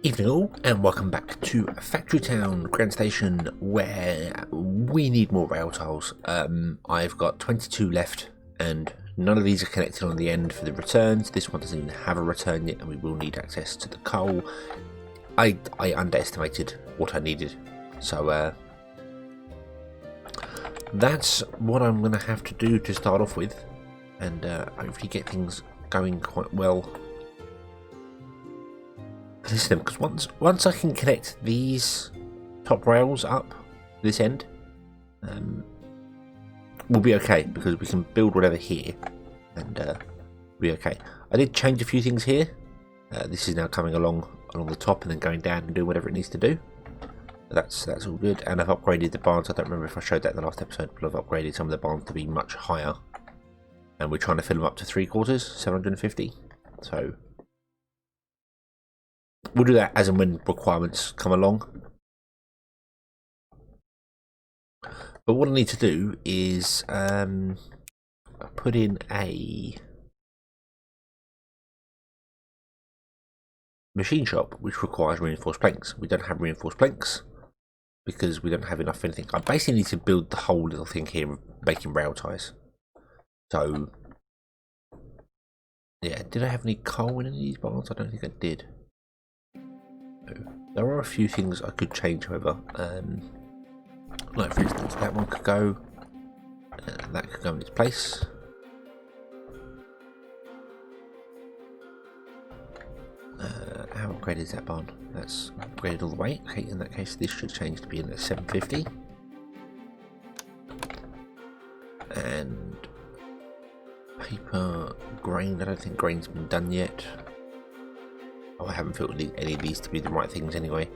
Evening all, and welcome back to Factory Town Grand Station, where we need more rail tiles. I've got 22 left, and none of these are connected on the end for the returns. This one doesn't even have a return yet, and we will need access to the coal. I underestimated what I needed, so that's what I'm going to have to do to start off with, and hopefully get things going quite well. Listen, because once I can connect these top rails up this end, we'll be okay, because we can build whatever here and be okay. I did change a few things here. This is now coming along the top and then going down and doing whatever it needs to do. That's all good, and I've upgraded the barns. I don't remember if I showed that in the last episode, but I've upgraded some of the barns to be much higher, and we're trying to fill them up to 3/4, 750. So we'll do that as and when requirements come along. But what I need to do is put in a machine shop which requires reinforced planks. We don't have reinforced planks because we don't have enough of anything. I basically need to build the whole little thing here of making rail ties. So yeah, did I have any coal in any of these barns? I don't think I did. There are a few things I could change, however. Like for instance, that one could go, and that could go in its place. How upgraded is that barn? That's upgraded all the way. Okay, in that case, this should change to be in at 750. And paper, grain. I don't think grain's been done yet. Oh, I haven't felt any of these to be the right things anyway.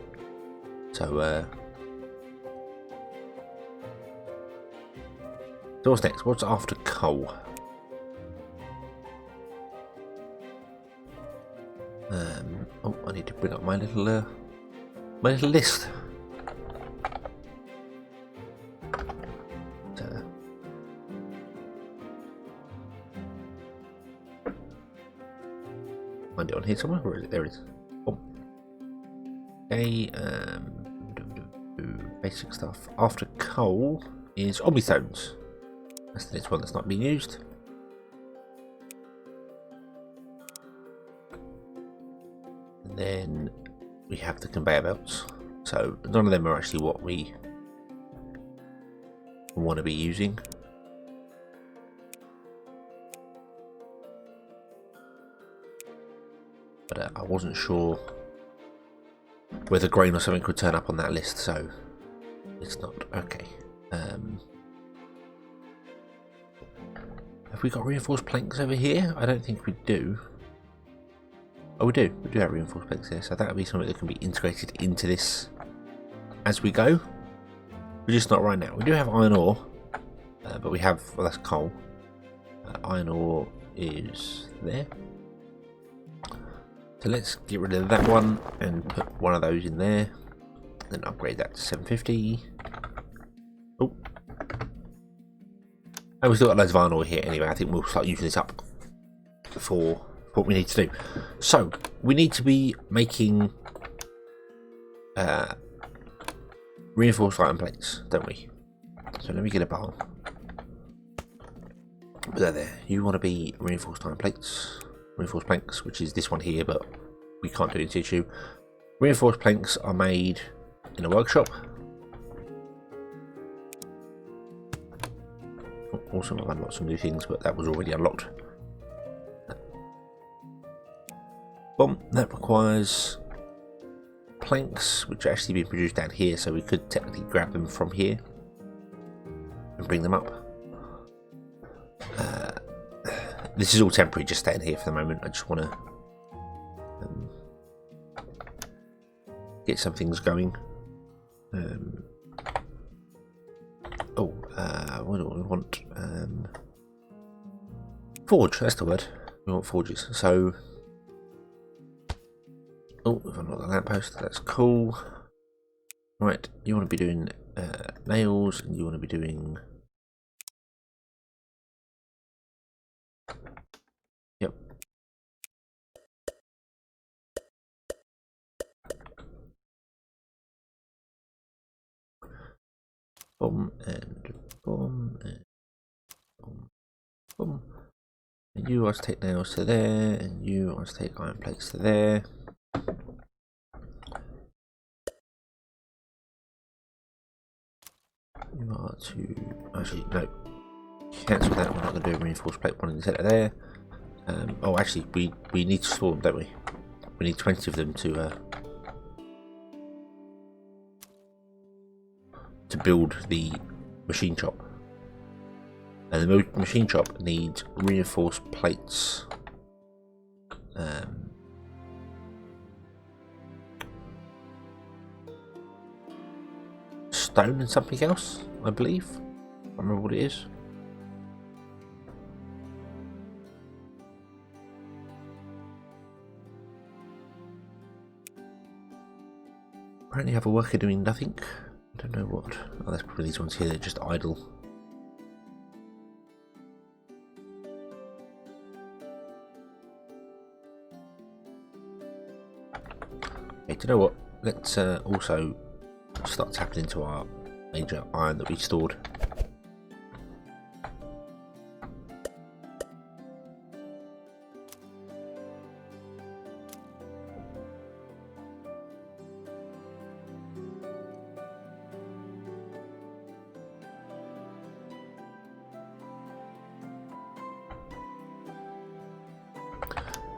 So, so what's next? What's after coal? Oh, I need to bring up my little list. Find it on here somewhere. Where is it? There it is. Oh. Okay. Basic stuff. After coal is obstones. That's the next one that's not being used. And then we have the conveyor belts. So none of them are actually what we want to be using. But I wasn't sure whether grain or something could turn up on that list, so it's not. Okay. Have we got reinforced planks over here? I don't think we do. Oh, we do. We do have reinforced planks here, so that would be something that can be integrated into this as we go. We're just not right now. We do have iron ore, but we have, well, that's coal. Iron ore is there. So let's get rid of that one and put one of those in there. Then upgrade that to 750. Oh. And we've still got loads of iron ore here anyway. I think we'll start using this up for what we need to do. So we need to be making reinforced iron plates, don't we? So let me get a barn. Put that there. You want to be reinforced iron plates, reinforced planks, which is this one here, but we can't do it in situ. Reinforced planks are made in a workshop. Also, I've unlocked some new things, but that was already unlocked. Boom, that requires planks, which are actually being produced down here, so we could technically grab them from here and bring them up. This is all temporary, just staying here for the moment. I just want to get some things going. What do we want? Forge, that's the word. We want forges. So, oh, if I'm not the lamppost, that's cool. Right, you want to be doing nails, and you want to be doing. Yep. boom, and boom, and boom, boom. And you want to take nails to there, and you want to take iron plates to there. You are to actually no, cancel that. We're not going to do a reinforced plate one instead of there. Oh, actually, we need to store them, don't we? We need 20 of them to build the machine shop. And the machine shop needs reinforced plates. Stone and something else, I believe. I can't remember what it is. Apparently have a worker doing nothing. I don't know what. Oh, that's probably these ones here, they're just idle. Okay, do you know what? Let's also start tapping into our major iron that we stored.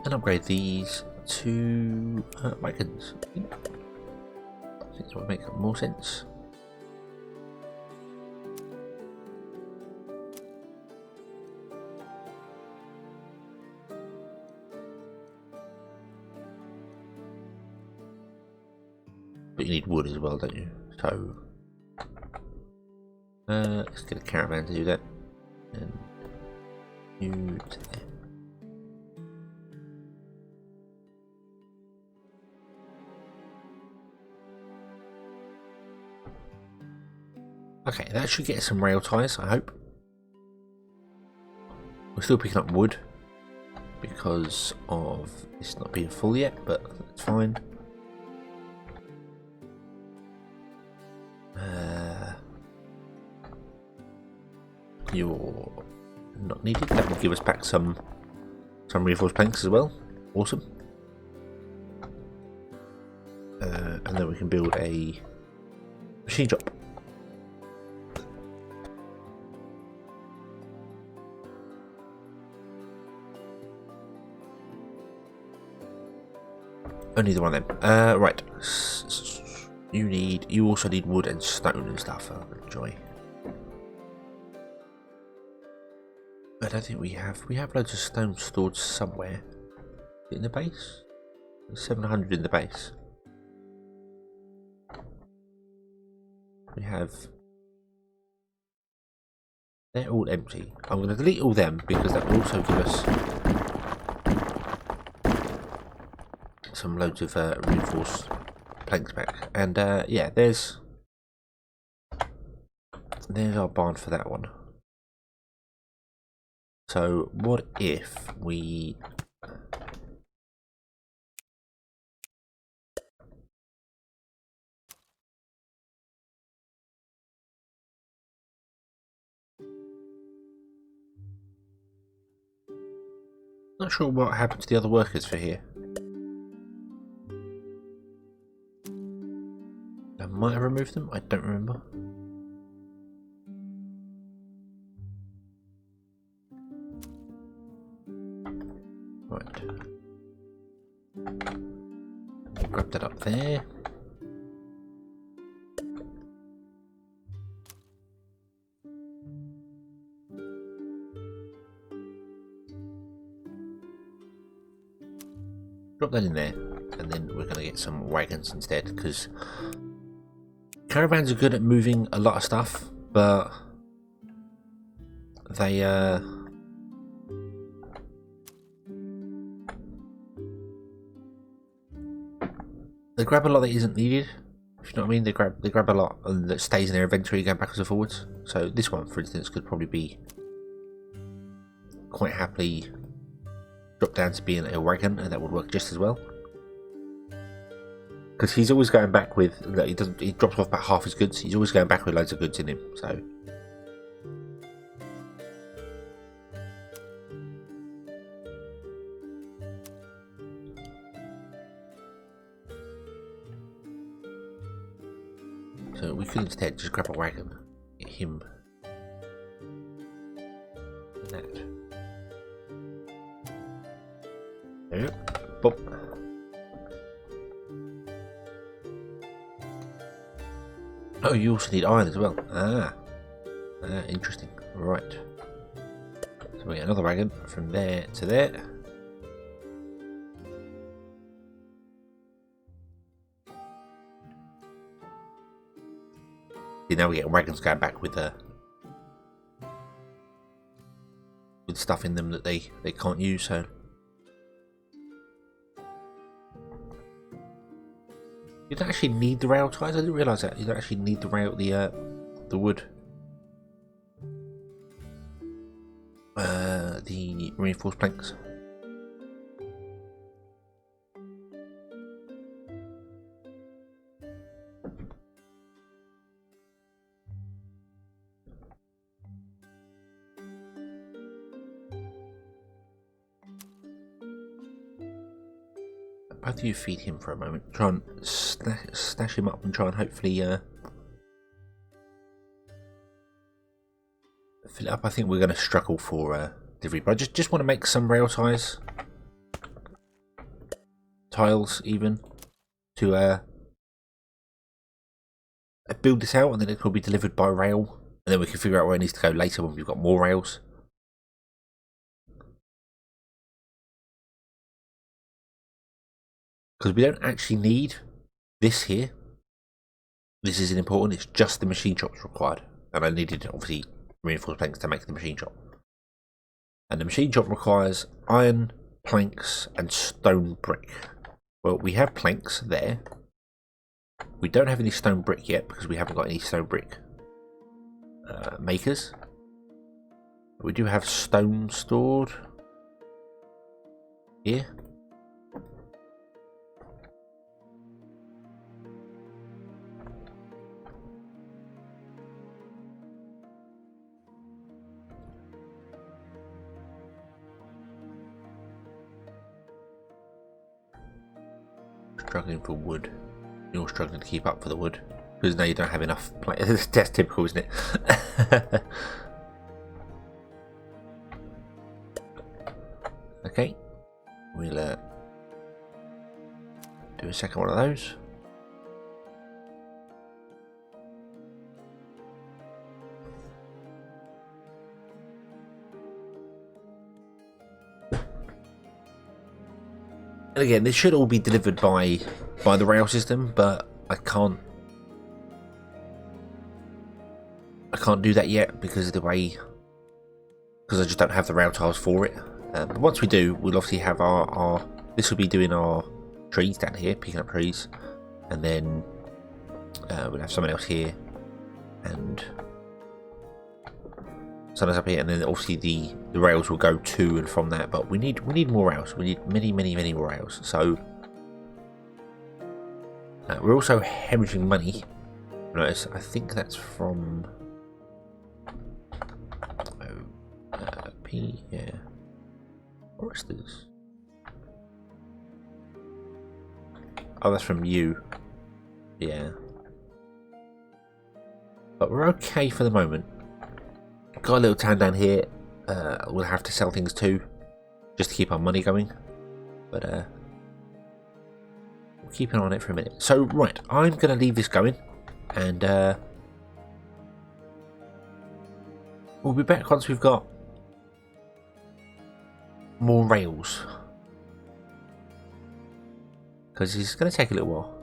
And upgrade these to wagons. I think this would make more sense. But you need wood as well, don't you? So let's get a caravan to do that. And you to there. Okay, that should get some rail ties, I hope. We're still picking up wood because of this not being full yet, but that's fine. You're not needed. That will give us back some reinforced planks as well. Awesome. And then we can build a machine shop. Only the one then. Right. You also need wood and stone and stuff. Oh, joy. I don't think we have loads of stone stored somewhere. In the base? There's 700 in the base. We have. They're all empty. I'm going to delete all them because that will also give us some loads of reinforced planks back. And yeah, there's our barn for that one. So what if we not sure what happened to the other workers for here. I might have removed them, I don't remember. Right. Grab that up there. Drop that in there, and then we're going to get some wagons instead, because caravans are good at moving a lot of stuff, but they grab a lot that isn't needed. If you know what I mean, they grab a lot and that stays in their inventory going backwards and forwards. So this one, for instance, could probably be quite happily dropped down to being a wagon, and that would work just as well. because he's always going back with, he drops off about half his goods. He's always going back with loads of goods in him. So we could instead just grab a wagon, get him and that. There, boom. Oh, you also need iron as well. Interesting. Right. So we get another wagon from there to there. See, now we get wagons going back with stuff in them that they can't use. So you don't actually need the rail ties. I didn't realise that you don't actually need the wood. The reinforced planks. Both of you feed him for a moment. Try and stash him up and try and hopefully fill it up. I think we're going to struggle for delivery, but I just want to make some rail tiles even to build this out, and then it will be delivered by rail, and then we can figure out where it needs to go later when we've got more rails. Because we don't actually need this here. This isn't important, it's just the machine shops required. And I needed, obviously, reinforced planks to make the machine shop. And the machine shop requires iron, planks, and stone brick. Well, we have planks there. We don't have any stone brick yet, because we haven't got any stone brick makers. We do have stone stored here. Struggling for wood. You're struggling to keep up for the wood because now you don't have enough. That's typical, isn't it? Okay, we'll do a second one of those. And again, this should all be delivered by the rail system, but I can't do that yet because of the way, because I just don't have the rail tiles for it. But once we do, we'll obviously have our this will be doing our trees down here, picking up trees, and then we'll have someone else here and someone else up here, and then obviously the rails will go to and from that. But we need more rails. We need many more rails. So we're also hemorrhaging money. Notice, I think that's from P. Yeah, foresters. Oh, that's from you. Yeah, but we're okay for the moment. Got a little town down here. We'll have to sell things too, just to keep our money going. But we'll keep an eye on it for a minute. So right, I'm going to leave this going, and we'll be back once we've got more rails, because it's going to take a little while.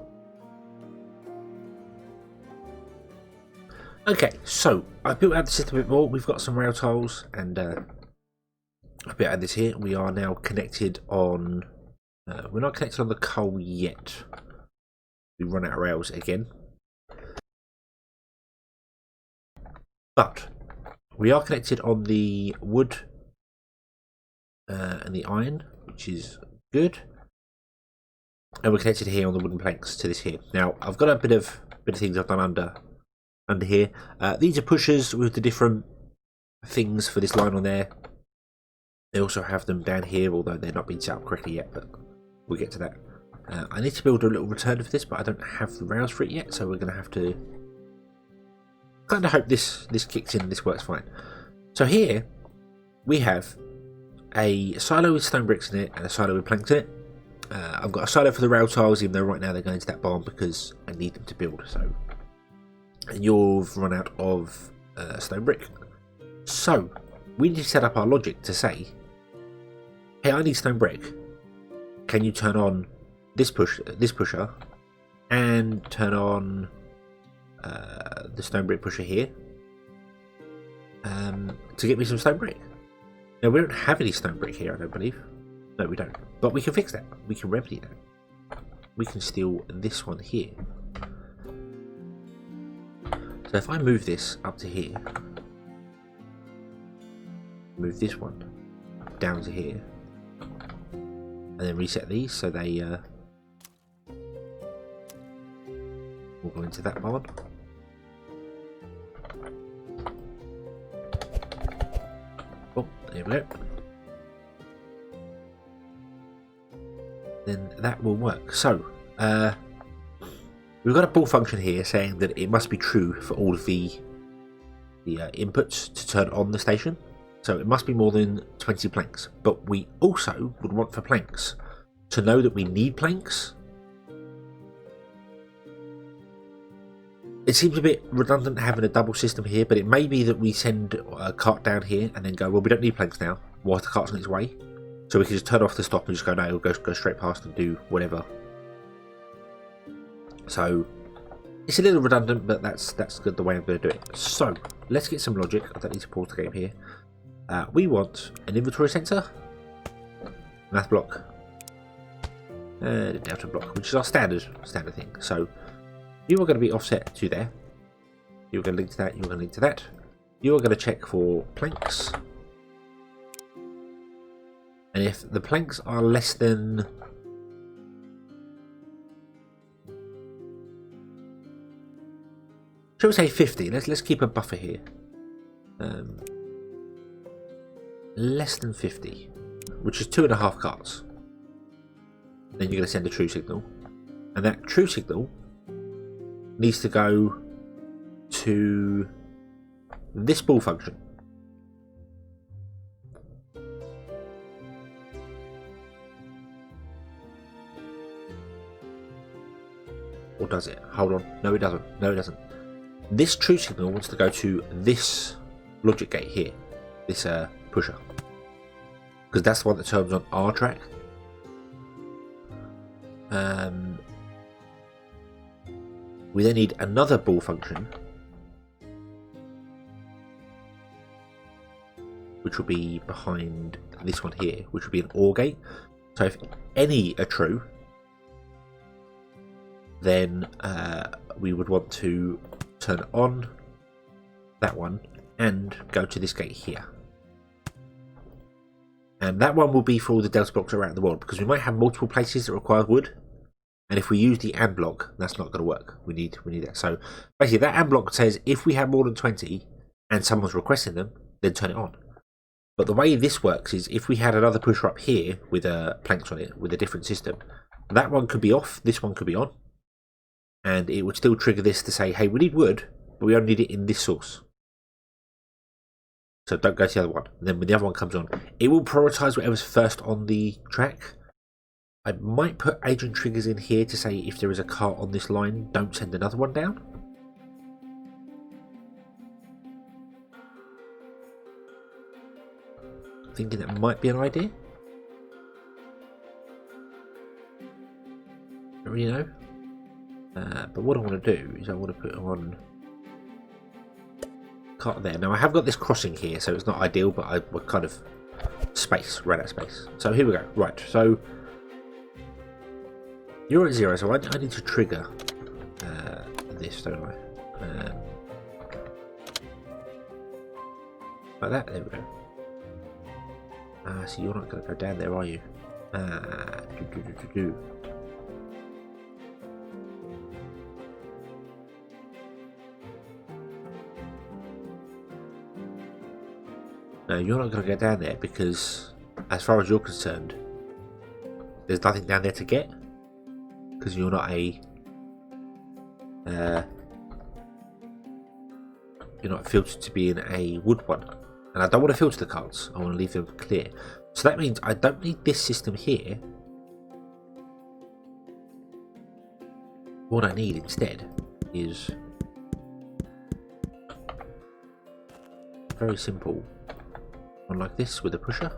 Okay, so I built out the system a bit more. We've got some rail tiles, and I built out this here. We are now connected on. We're not connected on the coal yet. We run out of rails again, but we are connected on the wood and the iron, which is good. and we're connected here on the wooden planks to this here. Now I've got a bit of things I've done under here. These are pushers with the different things for this line on there. They also have them down here, although they're not being set up correctly yet, but we'll get to that. I need to build a little return for this, but I don't have the rails for it yet, so we're going to have to kind of hope this kicks in and this works fine. So here we have a silo with stone bricks in it and a silo with planks in it. I've got a silo for the rail tiles, even though right now they're going to that barn because I need them to build. So, and you've run out of stone brick. So we need to set up our logic to say, hey, I need stone brick. Can you turn on this pusher, and turn on the stone brick pusher here to get me some stone brick? Now we don't have any stone brick here, I don't believe. No, we don't. But we can fix that. We can remedy that. We can steal this one here. So if I move this up to here, move this one down to here, and then reset these so they will go into that barn. Oh, there we go. Then that will work. So we've got a ball function here saying that it must be true for all of the inputs to turn on the station. So it must be more than 20 planks. But we also would want for planks to know that we need planks. It seems a bit redundant having a double system here, but it may be that we send a cart down here and then go, well, we don't need planks now, whilst the cart's on its way. So we can just turn off the stop and just go, no, it'll go straight past and do whatever. So it's a little redundant, but that's good the way I'm going to do it. So let's get some logic. I don't need to pause the game here. We want an inventory sensor, math block, and a delta block, which is our standard thing. So you are going to be offset to there. You're going to link to that. You're going to link to that. You are going to check for planks, and if the planks are less than shall we say 50? Let's keep a buffer here. Less than 50, which is 2.5 carts. Then you're going to send a true signal, and that true signal needs to go to this ball function. Or does it? Hold on. No, it doesn't. No, it doesn't. This true signal wants to go to this logic gate here, this pusher, because that's the one that turns on our track. We then need another ball function, which will be behind this one here, which will be an OR gate. So if any are true, then we would want to turn on that one and go to this gate here. And that one will be for all the delta blocks around the world, because we might have multiple places that require wood, and if we use the AND block, that's not going to work. We need that. So basically that AND block says if we have more than 20 and someone's requesting them, then turn it on. But the way this works is if we had another pusher up here with planks on it with a different system, that one could be off, this one could be on, and it would still trigger this to say, hey, we need wood, but we only need it in this source. So don't go to the other one. And then when the other one comes on, it will prioritise whatever's first on the track. I might put agent triggers in here to say if there is a cart on this line, don't send another one down. Thinking that might be an idea. Don't really know. But what I want to do is I want to put on cart there. Now I have got this crossing here, so it's not ideal, but we're kind of ran out of space. So here we go. Right, so you're at 0, so I need to trigger this, don't I? Like that. There we go. So you're not going to go down there, are you? No, you're not going to go down there because, as far as you're concerned, there's nothing down there to get because you're not filtered to be in a wood one, and I don't want to filter the carts. I want to leave them clear. So that means I don't need this system here. What I need instead is very simple one like this with a pusher.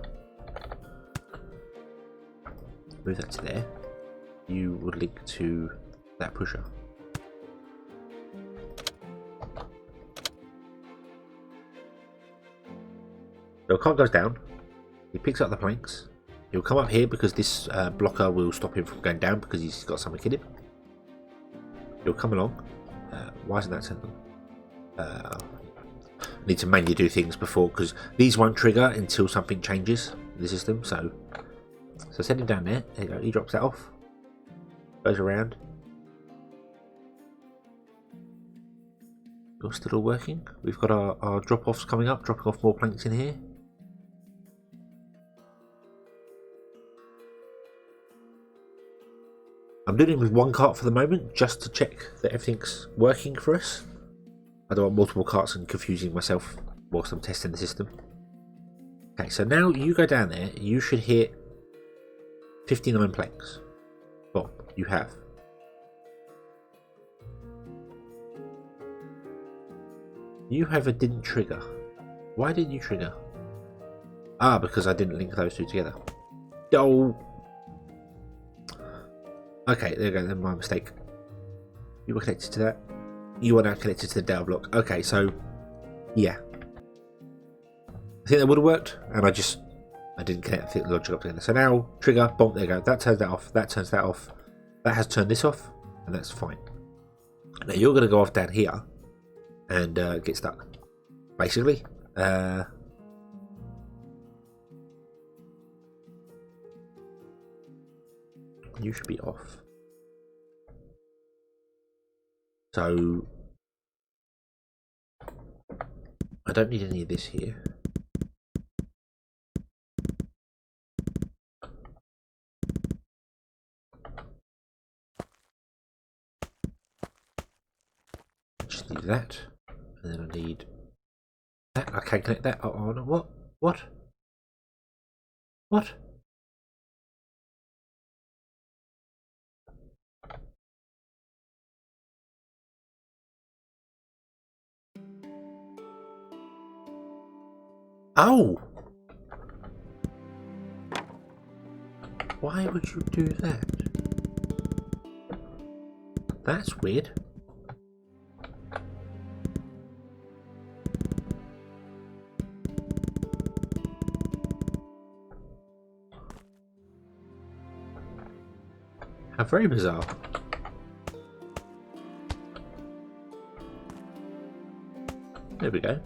Move that to there. You would link to that pusher. So a cart goes down, he picks up the planks, he'll come up here because this blocker will stop him from going down because he's got something in him. He'll come along. Why isn't that sent them? I need to manually do things before because these won't trigger until something changes in the system. So send him down there. There you go. He drops that off. Goes around. You're still all working. We've got our drop-offs coming up. Dropping off more planks in here. I'm doing it with one cart for the moment, just to check that everything's working for us. I don't want multiple carts and confusing myself whilst I'm testing the system. Okay, so now you go down there, you should hit 59 planks. Well, you have. You have a didn't trigger. Why didn't you trigger? Ah, because I didn't link those two together. Oh. Okay, there you go, then my mistake. You were connected to that. You are now connected to the data block. Okay, so, yeah. I think that would have worked, and I didn't connect the logic up together. So now, trigger, boom, there you go. That turns that off, that turns that off. That has turned this off, and that's fine. Now you're going to go off down here, and get stuck, basically. You should be off. So I don't need any of this here. Just need that, and then I need that. I can connect that. Oh no! What? What? What? Oh! Why would you do that? That's weird. How very bizarre. There we go.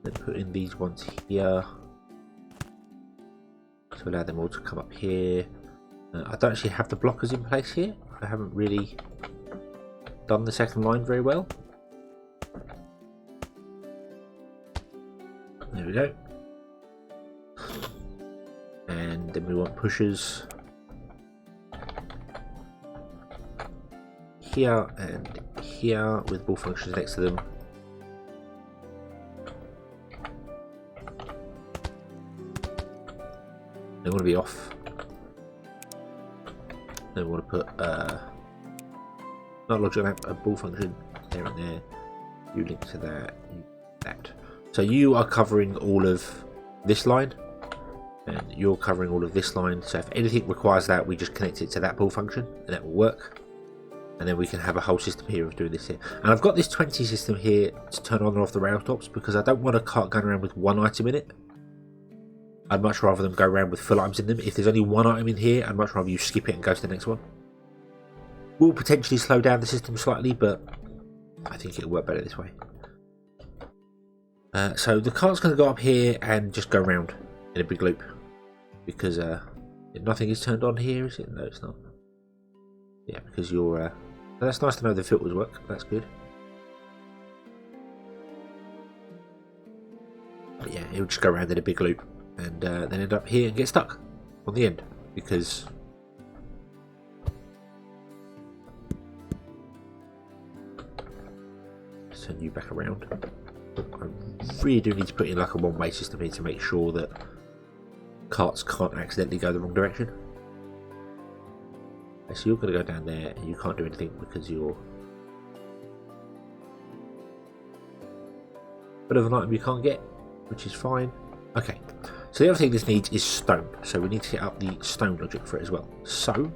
Then put in these ones here to allow them all to come up here. I don't actually have the blockers in place here. I haven't really done the second line very well. There we go. And then we want pushers here and here with ball functions next to them. They want to be off. They want to put not logic lamp, a ball function there and there. You link to that, that. So you are covering all of this line, and you're covering all of this line. So if anything requires that, we just connect it to that ball function, and that will work. And then we can have a whole system here of doing this here. And I've got this 20 system here to turn on and off the rail tops because I don't want a cart going around with one item in it. I'd much rather them go around with full items in them. If there's only one item in here, I'd much rather you skip it and go to the next one. Will potentially slow down the system slightly, but I think it'll work better this way. So the cart's going to go up here and just go around in a big loop because nothing is turned on here, is it? No, it's not. Yeah, because you're That's nice to know the filters work. That's good. But yeah, it'll just go around in a big loop and then end up here and get stuck on the end because turn you back around. I really do need to put in like a one-way system here to make sure that carts can't accidentally go the wrong direction. Okay, so you're going to go down there and you can't do anything because you're bit of an item you can't get, which is fine. Okay, so the other thing this needs is stone, so we need to get up the stone logic for it as well. So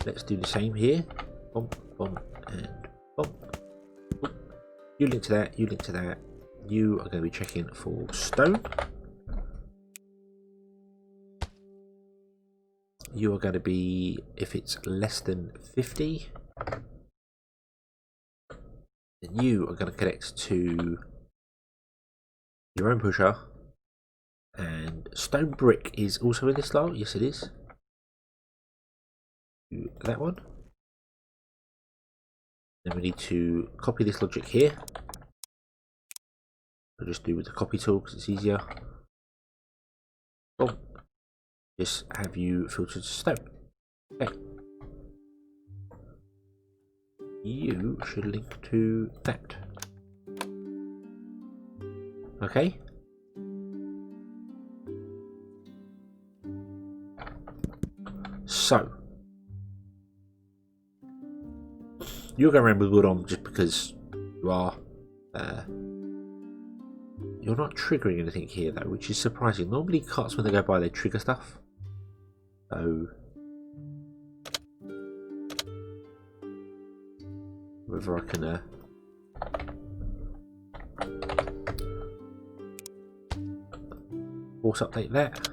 let's do the same here. Bump, bump, and bump. You link to that, you link to that. You are going to be checking for stone. You are going to be, if it's less than 50, then you are going to connect to your own pusher. And stone brick is also in this style. Yes, it is. That one. Then we need to copy this logic here. I'll just do with the copy tool because it's easier. Boom. Just have you filtered to stone. Okay. You should link to that. Okay. So you're going around with wood on just because you are. You're not triggering anything here though, which is surprising. Normally carts when they go by they trigger stuff. So whether I can force update that.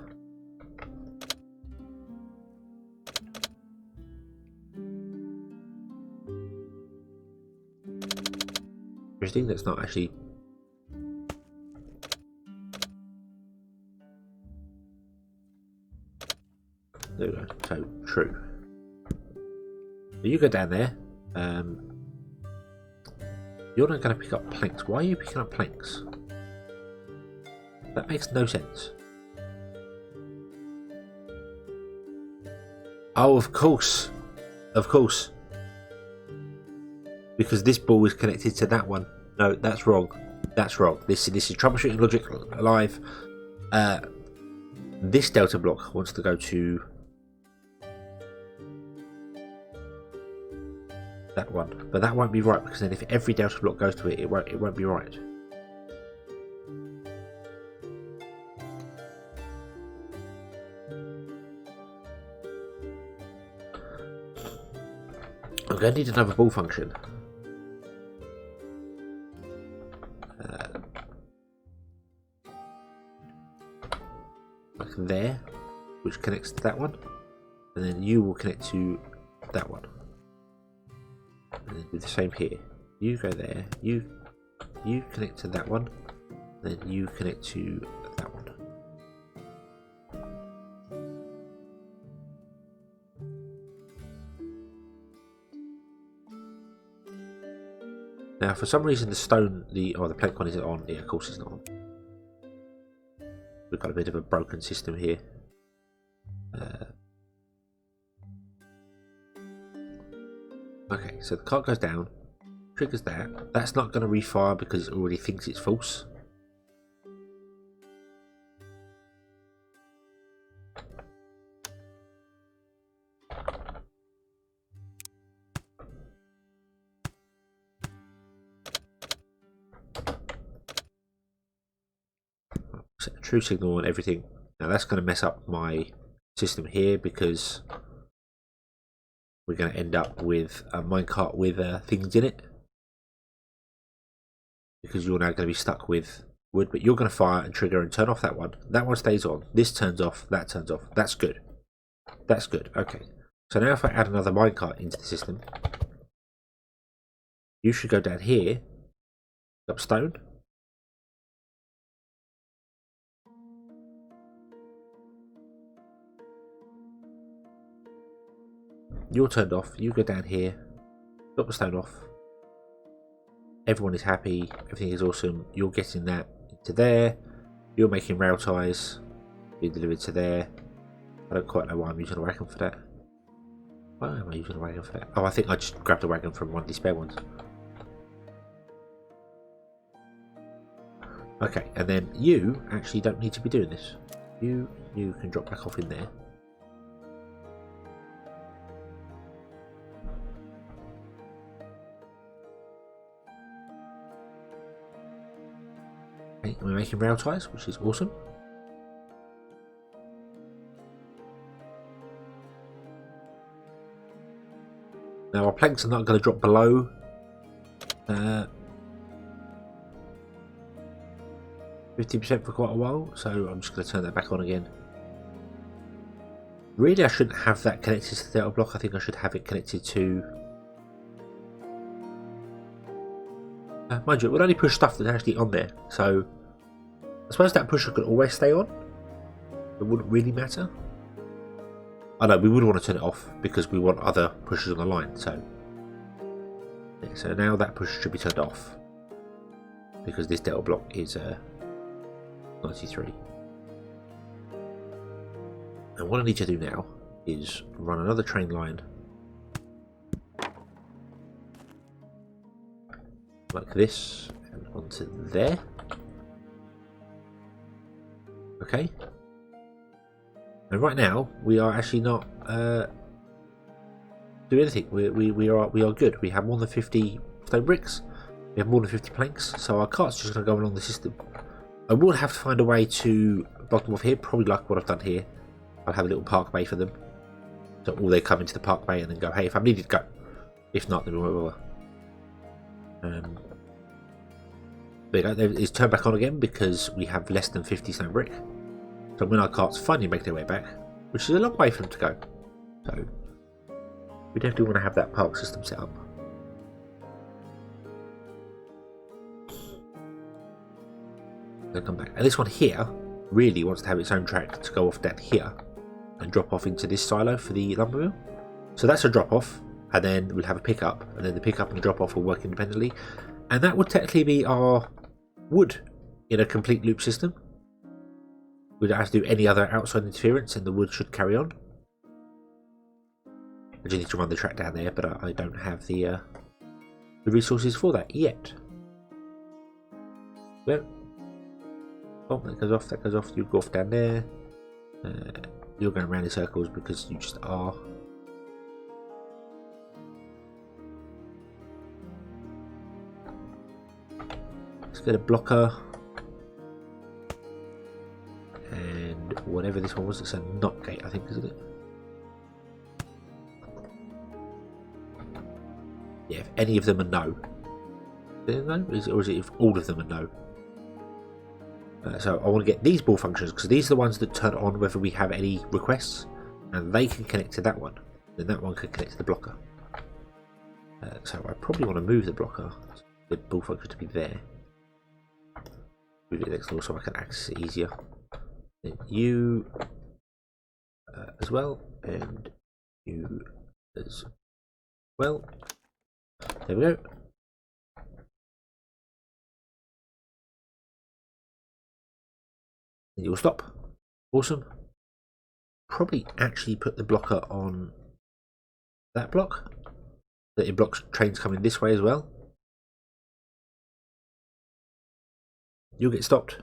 Interesting, that's not actually. There we go. So true. So you go down there. You're not going to pick up planks. Why are you picking up planks? That makes no sense. Oh, of course. Of course. Because this ball is connected to that one. No, that's wrong. That's wrong. This is troubleshooting logic live. This delta block wants to go to that one, but that won't be right because then if every delta block goes to it, it won't be right. I'm going to need another ball function. Like there, which connects to that one, and then you will connect to that one. And then do the same here. You go there, you connect to that one, then you connect to that one. Now, for some reason, the stone, the plank one isn't on. Yeah, of course it's not on. We've got a bit of a broken system here. Okay, so the cart goes down, triggers that. That's not going to refire because it already thinks it's false. Set the true signal and everything. Now that's going to mess up my system here because we're going to end up with a minecart with things in it. Because you're now going to be stuck with wood, but you're going to fire and trigger and turn off that one. That one stays on. This turns off. That turns off. That's good. That's good. Okay. So now if I add another minecart into the system, you should go down here, up stone. You're turned off. You go down here. Drop the stone off. Everyone is happy. Everything is awesome. You're getting that into there. You're making rail ties. Being delivered to there. I don't quite know why I'm using a wagon for that. Why am I using a wagon for that? Oh, I think I just grabbed a wagon from one of the spare ones. Okay, and then you actually don't need to be doing this. You can drop back off in there. Okay, we're making rail ties, which is awesome. Now our planks are not going to drop below 50% for quite a while, so I'm just going to turn that back on again. Really, I shouldn't have that connected to the outer block. I think I should have it connected to... mind you, it would only push stuff that's actually on there, so I suppose that pusher could always stay on. It wouldn't really matter. I know, we would want to turn it off because we want other pushers on the line, so... Yeah, so now that pusher should be turned off because this delta block is 93. And what I need to do now is run another train line like this and onto there. Okay. And right now we are actually not doing anything. We are good. We have more than 50 stone bricks. We have more than 50 planks. So our cart's just going to go along the system. I will have to find a way to block them off here, probably like what I've done here. I'll have a little park bay for them. So all they come into the park bay and then go, hey, if I'm needed, go. If not, then we won't bother. But it's turned back on again because we have less than 50 stone brick. So when our carts finally make their way back, which is a long way for them to go. So we definitely want to have that park system set up. They'll come back. And this one here really wants to have its own track to go off down here and drop off into this silo for the lumber mill. So that's a drop off, and then we'll have a pickup, and then the pickup and the drop off will work independently. And that would technically be our wood in a complete loop system. We don't have to do any other outside interference, and the wood should carry on. I just need to run the track down there, but I don't have the resources for that yet. Well, oh, that goes off, that goes off. You go off down there. You're going around in circles because you just are. Let's get a blocker. And whatever this one was, it's a knot gate, I think, isn't it? Yeah, if any of them are no. Or is it if all of them are no? So I want to get these ball functions because these are the ones that turn on whether we have any requests, and they can connect to that one. Then that one can connect to the blocker. So I probably want to move the blocker, the ball function to be there. Move it next door so I can access it easier. Then you as well, and you as well. There we go. And you will stop. Awesome. Probably actually put the blocker on that block, that it blocks trains coming this way as well. You'll get stopped.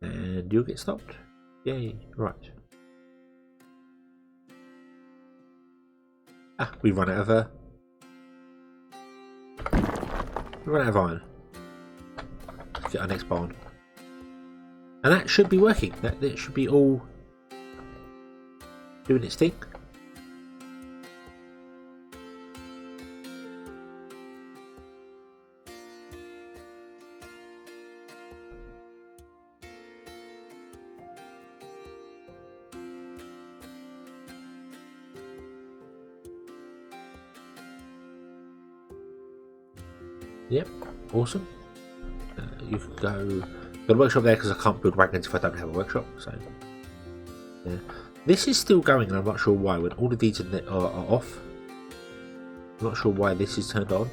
And you'll get stopped. Yay, right. Ah, we run out of iron. Let's get our next barn. And that should be working. That should be all doing its thing. Yep, awesome. You can go. Got a workshop there because I can't build wagons if I don't have a workshop. So, yeah. This is still going, and I'm not sure why. When all of these are off, I'm not sure why this is turned on.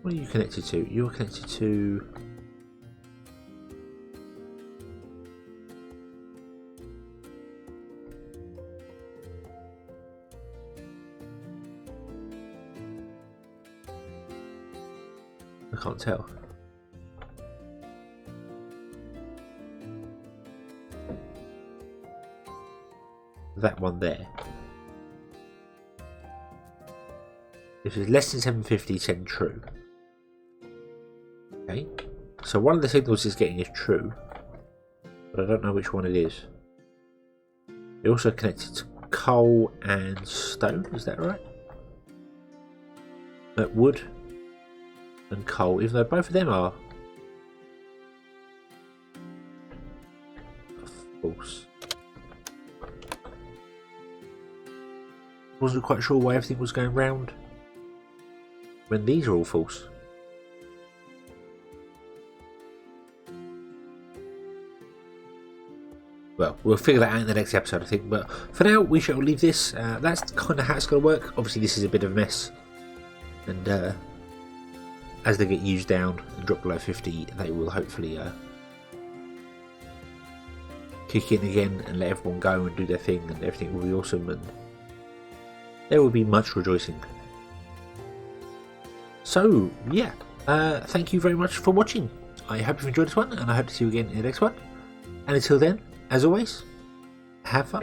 What are you connected to? You're connected to... I can't tell. That one there. If it's less than 750, send true. Okay, so one of the signals is getting is true, but I don't know which one it is. It also connected to coal and stone, is that right? Wood and coal, even though both of them are false. Wasn't quite sure why everything was going round when these are all false. Well, we'll figure that out in the next episode, I think, but for now we shall leave this. That's kind of how it's going to work. Obviously this is a bit of a mess, and as they get used down and drop below 50, they will hopefully kick in again and let everyone go and do their thing, and everything will be awesome, and there will be much rejoicing. So yeah, thank you very much for watching. I hope you've enjoyed this one, and I hope to see you again in the next one. And until then, as always, have fun.